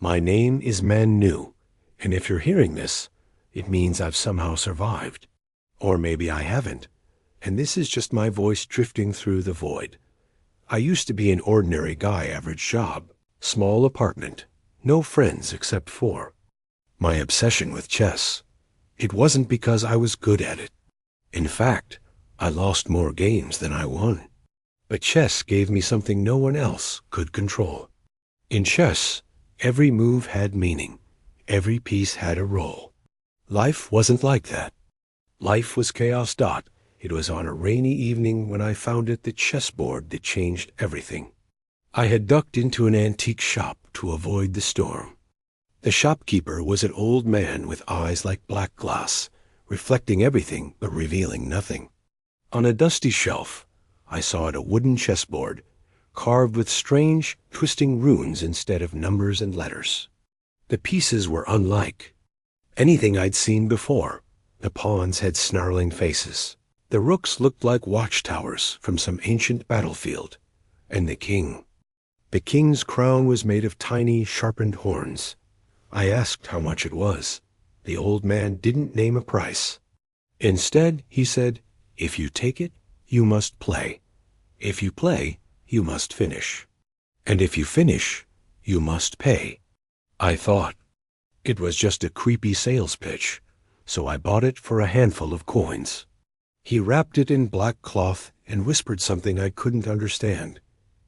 My name is Man New, and if you're hearing this, it means I've somehow survived. Or maybe I haven't, and this is just my voice drifting through the void. I used to be an ordinary guy, average job, small apartment, no friends except 4. My obsession with chess. It wasn't because I was good at it. In fact, I lost more games than I won. But chess gave me something no one else could control. In chess, every move had meaning. Every piece had a role. Life wasn't like that. Life was chaos. It was on a rainy evening when I found it the chessboard that changed everything. I had ducked into an antique shop to avoid the storm. The shopkeeper was an old man with eyes like black glass, reflecting everything but revealing nothing. On a dusty shelf, I saw a wooden chessboard, carved with strange, twisting runes instead of numbers and letters. The pieces were unlike anything I'd seen before. The pawns had snarling faces. The rooks looked like watchtowers from some ancient battlefield. And the king's crown was made of tiny, sharpened horns. I asked how much it was. The old man didn't name a price. Instead, he said, "If you take it, you must play. If you play, you must finish. And if you finish, you must pay." I thought it was just a creepy sales pitch, so I bought it for a handful of coins. He wrapped it in black cloth and whispered something I couldn't understand.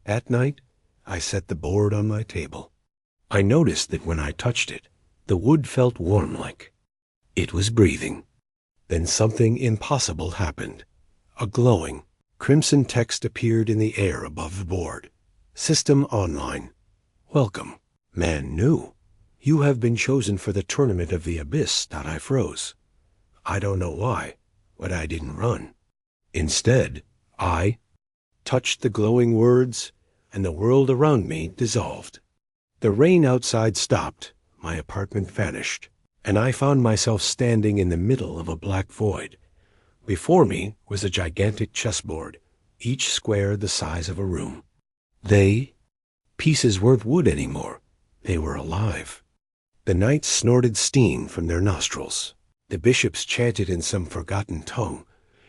At night, I set the board on my table. I noticed that when I touched it, the wood felt warm like it was breathing. Then something impossible happened. A glowing, crimson text appeared in the air above the board. "System online. Welcome, Man New. You have been chosen for the Tournament of the Abyss." I froze. I don't know why, but I didn't run. Instead, I touched the glowing words, and the world around me dissolved. The rain outside stopped, my apartment vanished, and I found myself standing in the middle of a black void. Before me was a gigantic chessboard, each square the size of a room. Pieces weren't wood anymore. They were alive. The knights snorted steam from their nostrils. The bishops chanted in some forgotten tongue,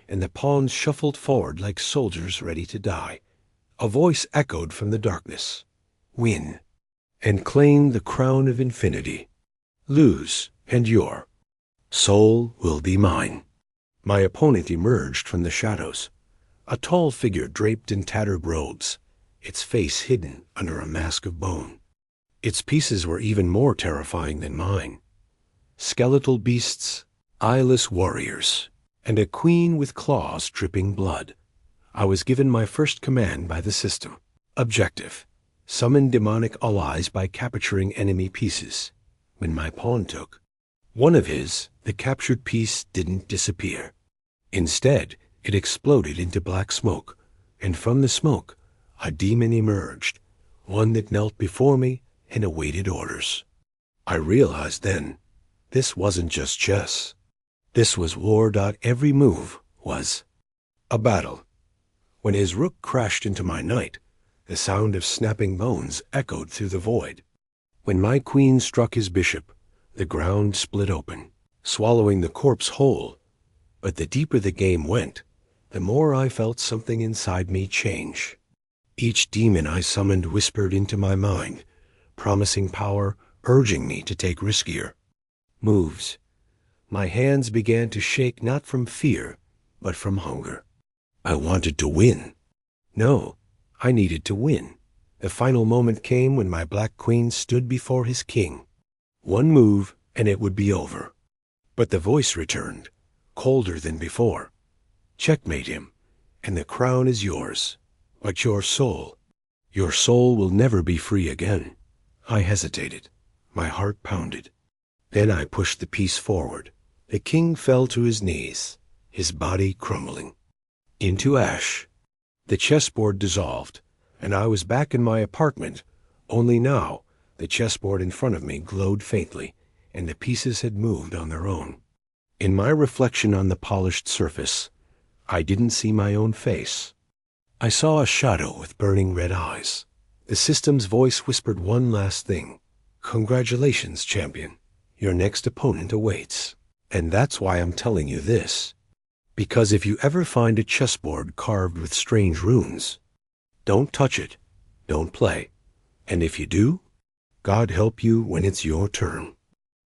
and the pawns shuffled forward like soldiers ready to die. A voice echoed from the darkness. "Win, and claim the crown of infinity. Lose, and your soul will be mine." My opponent emerged from the shadows, a tall figure draped in tattered robes, its face hidden under a mask of bone. Its pieces were even more terrifying than mine. Skeletal beasts, eyeless warriors, and a queen with claws dripping blood. I was given my first command by the system. Objective: summon demonic allies by capturing enemy pieces. When my pawn took one of his, the captured piece didn't disappear. Instead, it exploded into black smoke, and from the smoke, a demon emerged, one that knelt before me and awaited orders. I realized then, this wasn't just chess. This was war. Every move was a battle. When his rook crashed into my knight, the sound of snapping bones echoed through the void. When my queen struck his bishop, the ground split open, swallowing the corpse whole. But the deeper the game went, the more I felt something inside me change. Each demon I summoned whispered into my mind, promising power, urging me to take riskier moves. My hands began to shake not from fear, but from hunger. I wanted to win. No, I needed to win. The final moment came when my black queen stood before his king. One move, and it would be over. But the voice returned, colder than before. "Checkmate him, and the crown is yours. But your soul will never be free again." I hesitated. My heart pounded. Then I pushed the piece forward. The king fell to his knees, his body crumbling into ash. The chessboard dissolved, and I was back in my apartment, only now the chessboard in front of me glowed faintly, and the pieces had moved on their own. In my reflection on the polished surface, I didn't see my own face. I saw a shadow with burning red eyes. The system's voice whispered one last thing. Congratulations, champion. Your next opponent awaits. And that's why I'm telling you this. Because if you ever find a chessboard carved with strange runes, don't touch it, don't play. And if you do, God help you when it's your turn.